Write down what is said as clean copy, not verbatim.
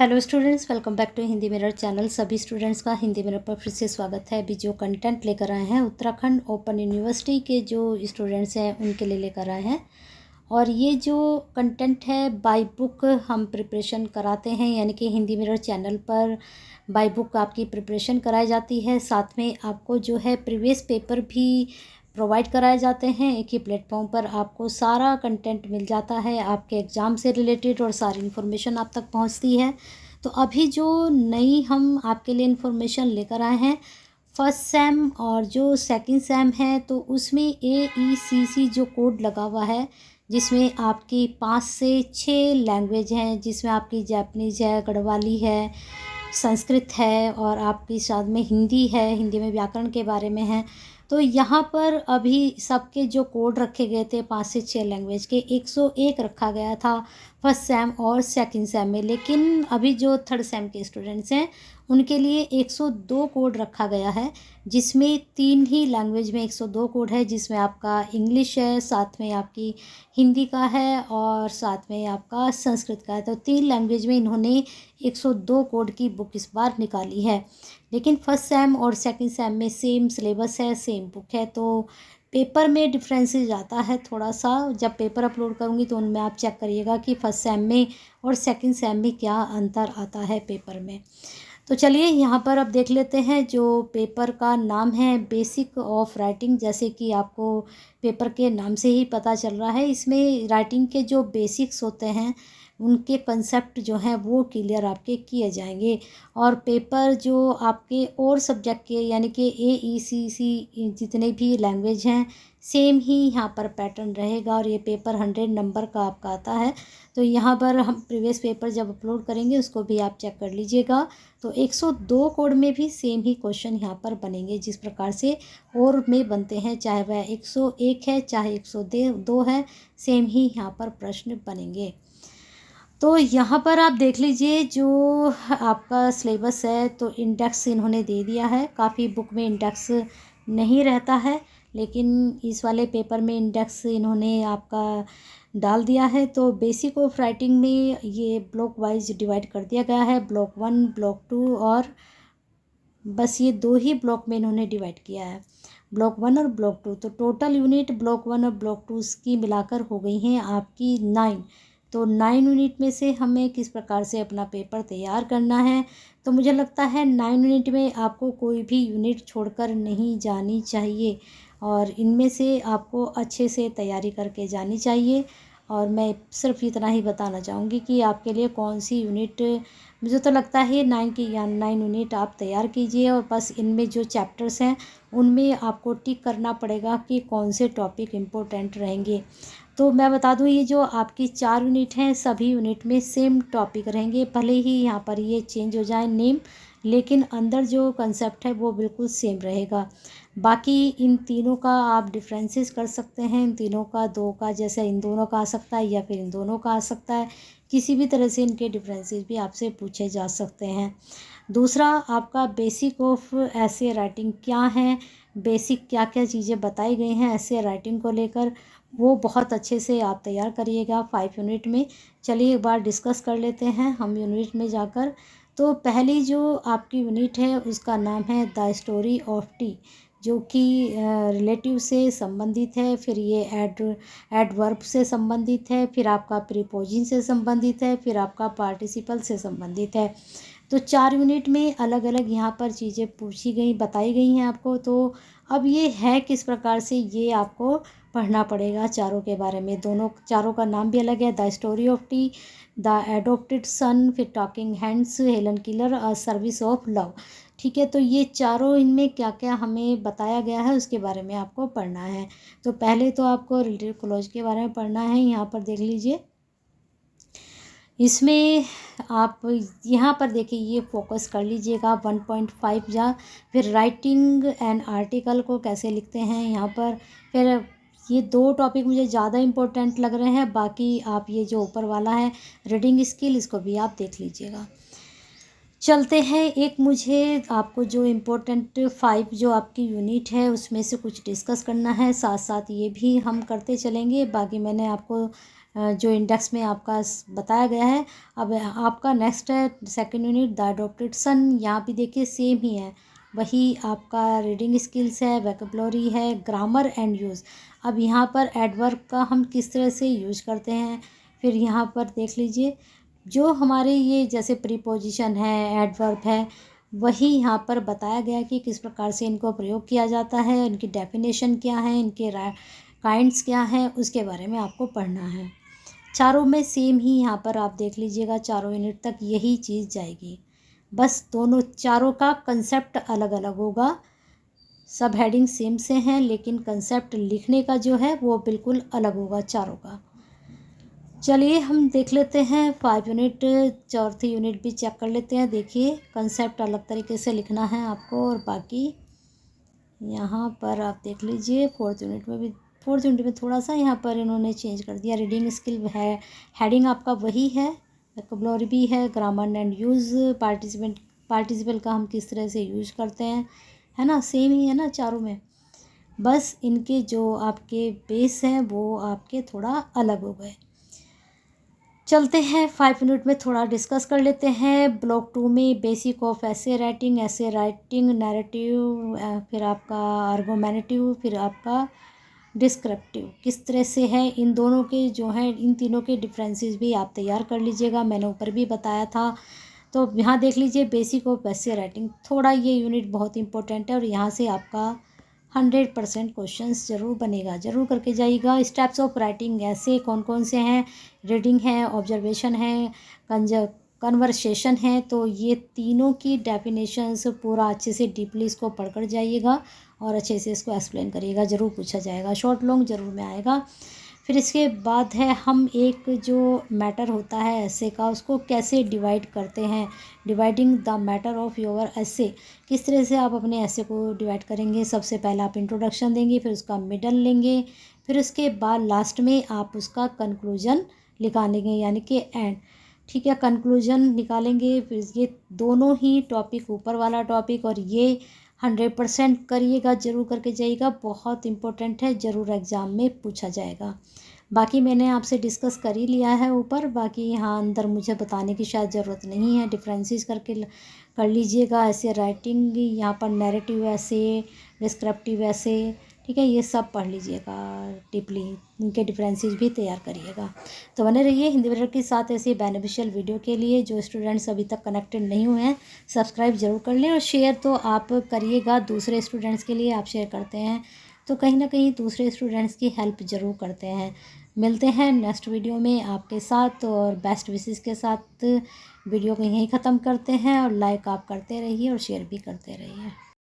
Hello students, welcome back to Hindi mirror channel. सभी students का Hindi mirror पर फिर से स्वागत है। अभी जो कंटेंट लेकर आए हैं उत्तराखंड ओपन यूनिवर्सिटी के जो स्टूडेंट्स हैं उनके लिए लेकर आए हैं। और ये जो कंटेंट है बाय बुक हम प्रिपरेशन कराते हैं, यानी कि हिंदी मिरर चैनल पर बाय बुक आपकी प्रिपरेशन कराई जाती है। साथ में आपको जो है प्रीवियस पेपर भी प्रोवाइड कराए जाते हैं। एक ही प्लेटफॉर्म पर आपको सारा कंटेंट मिल जाता है, आपके एग्ज़ाम से रिलेटेड और सारी इन्फॉर्मेशन आप तक पहुंचती है। तो अभी जो नई हम आपके लिए इन्फॉर्मेशन लेकर आए हैं फर्स्ट सेम और जो सेकंड सेम है, तो उसमें AECC जो कोड लगा हुआ है, जिसमें आपकी 5 से 6 लैंग्वेज हैं, जिसमें आपकी जापानीज़ है, गढ़वाली है, संस्कृत है और आपकी साथ में हिंदी है। हिंदी में व्याकरण के बारे में है। तो यहाँ पर अभी सबके जो कोड रखे गए थे 5 से 6 लैंग्वेज के 101 रखा गया था फर्स्ट सेम और सेकंड सेम में। लेकिन अभी जो थर्ड सेम के स्टूडेंट्स हैं उनके लिए 102 कोड रखा गया है, जिसमें 3 ही लैंग्वेज में 102 कोड है, जिसमें आपका इंग्लिश है, साथ में आपकी हिंदी का है और साथ में आपका संस्कृत का है। तो 3 लैंग्वेज में इन्होंने 102 कोड की बुक इस बार निकाली है। लेकिन फर्स्ट सेम और सेकंड सेम में सेम सिलेबस है, सेम बुक है। तो पेपर में डिफरेंसेस आता है थोड़ा सा। जब पेपर अपलोड करूँगी तो उनमें आप चेक करिएगा कि फर्स्ट सेम में और सेकंड सेम में क्या अंतर आता है पेपर में। तो चलिए यहाँ पर अब देख लेते हैं। जो पेपर का नाम है बेसिक ऑफ राइटिंग, जैसे कि आपको पेपर के नाम से ही पता चल रहा है, इसमें राइटिंग के जो बेसिक्स होते हैं उनके कंसेप्ट जो हैं वो क्लियर आपके किए जाएंगे। और पेपर जो आपके और सब्जेक्ट के यानी कि AECC जितने भी लैंग्वेज हैं सेम ही यहाँ पर पैटर्न रहेगा। और ये पेपर 100 नंबर का आपका आता है। तो यहाँ पर हम प्रीवियस पेपर जब अपलोड करेंगे उसको भी आप चेक कर लीजिएगा। तो 102 कोड में भी सेम ही क्वेश्चन यहाँ पर बनेंगे जिस प्रकार से और में बनते हैं, चाहे वह 101 है चाहे 102 है, सेम ही यहाँ पर प्रश्न बनेंगे। तो यहाँ पर आप देख लीजिए जो आपका सिलेबस है, तो इंडेक्स इन्होंने दे दिया है। काफ़ी बुक में इंडेक्स नहीं रहता है, लेकिन इस वाले पेपर में इंडेक्स इन्होंने आपका डाल दिया है। तो बेसिक ऑफ राइटिंग में ये ब्लॉक वाइज डिवाइड कर दिया गया है, ब्लॉक 1, ब्लॉक 2 और बस ये 2 ही ब्लॉक में इन्होंने डिवाइड किया है, ब्लॉक 1 और ब्लॉक 2। तो टोटल यूनिट ब्लॉक 1 और ब्लॉक 2 की मिलाकर हो गई हैं आपकी 9। तो 9 यूनिट में से हमें किस प्रकार से अपना पेपर तैयार करना है, तो मुझे लगता है 9 यूनिट में आपको कोई भी यूनिट छोड़कर नहीं जानी चाहिए और इनमें से आपको अच्छे से तैयारी करके जानी चाहिए। और मैं सिर्फ इतना ही बताना चाहूँगी कि आपके लिए कौन सी यूनिट, मुझे तो लगता है 9 की या 9 यूनिट आप तैयार कीजिए। और बस इनमें जो चैप्टर्स हैं उनमें आपको टिक करना पड़ेगा कि कौन से टॉपिक इम्पोर्टेंट रहेंगे। तो मैं बता दूं, ये जो आपकी 4 यूनिट हैं सभी यूनिट में सेम टॉपिक रहेंगे, भले ही यहाँ पर ये चेंज हो जाए नेम, लेकिन अंदर जो कंसेप्ट है वो बिल्कुल सेम रहेगा। बाकी इन तीनों का आप डिफरेंसेस कर सकते हैं, इन तीनों का 2 का, जैसे इन दोनों का आ सकता है या फिर इन दोनों का आ सकता है। किसी भी तरह से इनके डिफरेंसेस भी आपसे पूछे जा सकते हैं। दूसरा, आपका बेसिक ऑफ ऐसे राइटिंग क्या है, बेसिक क्या क्या चीज़ें बताई गई हैं ऐसे राइटिंग को लेकर, वो बहुत अच्छे से आप तैयार करिएगा 5 यूनिट में। चलिए एक बार डिस्कस कर लेते हैं हम यूनिट में जाकर। तो पहली जो आपकी यूनिट है उसका नाम है द स्टोरी ऑफ टी, जो कि रिलेटिव से संबंधित है, फिर ये एडवर्ब से संबंधित है, फिर आपका प्रीपोजिशन से संबंधित है, फिर आपका पार्टिसिपल से संबंधित है। तो 4 यूनिट में अलग अलग यहाँ पर चीज़ें पूछी गई, बताई गई हैं आपको। तो अब ये है किस प्रकार से, ये आपको पढ़ना पड़ेगा चारों के बारे में। दोनों चारों का नाम भी अलग है, the story of tea, the adopted son, फिर talking hands, Helen Keller, a service of love. ठीक है, तो ये चारों इनमें क्या क्या हमें बताया गया है उसके बारे में आपको पढ़ना है। तो पहले तो आपको रिलेटिव क्लॉज के बारे में पढ़ना है। यहाँ पर देख लीजिए, इसमें आप यहाँ पर देखिए, ये फोकस कर लीजिएगा 1.5 जा, फिर राइटिंग एन आर्टिकल को कैसे लिखते हैं यहाँ पर। फिर ये 2 टॉपिक मुझे ज़्यादा इम्पोर्टेंट लग रहे हैं, बाकी आप ये जो ऊपर वाला है रीडिंग स्किल, इसको भी आप देख लीजिएगा। चलते हैं, एक मुझे आपको जो इम्पोर्टेंट 5 जो आपकी यूनिट है उसमें से कुछ डिस्कस करना है, साथ साथ ये भी हम करते चलेंगे। बाकी मैंने आपको जो इंडेक्स में आपका बताया गया है। अब आपका नेक्स्ट है सेकंड यूनिट द अडॉप्टेड सन। यहाँ भी देखिए सेम ही है, वही आपका रीडिंग स्किल्स है, वोकैबुलरी है, ग्रामर एंड यूज़। अब यहाँ पर एडवर्ब का हम किस तरह से यूज करते हैं, फिर यहाँ पर देख लीजिए जो हमारे ये जैसे प्रीपोजिशन है, एडवर्ब है, वही यहाँ पर बताया गया कि किस प्रकार से इनको प्रयोग किया जाता है, इनकी डेफिनेशन क्या है, इनके काइंड्स क्या है, उसके बारे में आपको पढ़ना है। चारों में सेम ही यहाँ पर आप देख लीजिएगा, चारों यूनिट तक यही चीज़ जाएगी, बस दोनों चारों का कंसेप्ट अलग अलग होगा। सब हेडिंग सेम से हैं लेकिन कंसेप्ट लिखने का जो है वो बिल्कुल अलग होगा चारों का। चलिए हम देख लेते हैं 5 यूनिट, चौथी यूनिट भी चेक कर लेते हैं। देखिए कंसेप्ट अलग तरीके से लिखना है आपको, और बाकी यहाँ पर आप देख लीजिए फोर्थ यूनिट में थोड़ा सा यहाँ पर इन्होंने चेंज कर दिया। रीडिंग स्किल है, हेडिंग आपका वही है, वोकैबुलरी भी है, ग्रामर एंड यूज़, पार्टिसिपल का हम किस तरह से यूज करते हैं, है ना, सेम ही है ना चारों में, बस इनके जो आपके बेस हैं वो आपके थोड़ा अलग हो गए। चलते हैं 5 मिनट में थोड़ा डिस्कस कर लेते हैं। ब्लॉक 2 में बेसिक ऑफ ऐसे राइटिंग, नैरेटिव, फिर आपका आर्गुमेंटेटिव, फिर आपका डिस्क्रिप्टिव, किस तरह से है इन दोनों के जो हैं, इन तीनों के डिफरेंसेस भी आप तैयार कर लीजिएगा, मैंने ऊपर भी बताया था। तो यहाँ देख लीजिए बेसिक ऑफ ऐसे राइटिंग, थोड़ा ये यूनिट बहुत इंपॉर्टेंट है और यहाँ से आपका 100% क्वेश्चंस ज़रूर बनेगा, ज़रूर करके जाइएगा। स्टेप्स ऑफ राइटिंग ऐसे कौन कौन से हैं, रीडिंग है, ऑब्जर्वेशन है, कन्वर्सेशन है, तो ये तीनों की डेफिनेशंस पूरा अच्छे से डीपली इसको पढ़कर जाइएगा और अच्छे से इसको एक्सप्लेन करिएगा, ज़रूर पूछा जाएगा, शॉर्ट लॉन्ग ज़रूर में आएगा। फिर इसके बाद है हम एक जो मैटर होता है ऐसे का, उसको कैसे डिवाइड करते हैं, dividing the matter of your ऐसे, किस तरह से आप अपने ऐसे को डिवाइड करेंगे। सबसे पहले आप इंट्रोडक्शन देंगे, फिर उसका मिडल लेंगे, फिर उसके बाद लास्ट में आप उसका कंक्लूजन निकालेंगे, यानी कि एंड, ठीक है, कंक्लूजन निकालेंगे। फिर ये दोनों ही टॉपिक, ऊपर वाला टॉपिक और ये 100% करिएगा, ज़रूर करके जाइएगा, बहुत इंपॉर्टेंट है, ज़रूर एग्ज़ाम में पूछा जाएगा। बाकी मैंने आपसे डिस्कस कर ही लिया है ऊपर, बाकी यहाँ अंदर मुझे बताने की शायद ज़रूरत नहीं है, डिफरेंसेस करके कर लीजिएगा। ऐसे राइटिंग, यहाँ पर नैरेटिव ऐसे, डिस्क्रिप्टिव ऐसे, ठीक है, ये सब पढ़ लीजिएगा डीपली, इनके डिफरेंसेस भी तैयार करिएगा। तो बने रहिए हिंदी मीडियम के साथ ऐसे बेनिफिशियल वीडियो के लिए। जो स्टूडेंट्स अभी तक कनेक्टेड नहीं हुए हैं सब्सक्राइब जरूर कर लें, और शेयर तो आप करिएगा, दूसरे स्टूडेंट्स के लिए आप शेयर करते हैं तो कहीं ना कहीं दूसरे स्टूडेंट्स की हेल्प ज़रूर करते हैं। मिलते हैं नेक्स्ट वीडियो में आपके साथ, और बेस्ट विशेस के साथ वीडियो को यहीं ख़त्म करते हैं। और लाइक आप करते रहिए और शेयर भी करते रहिए।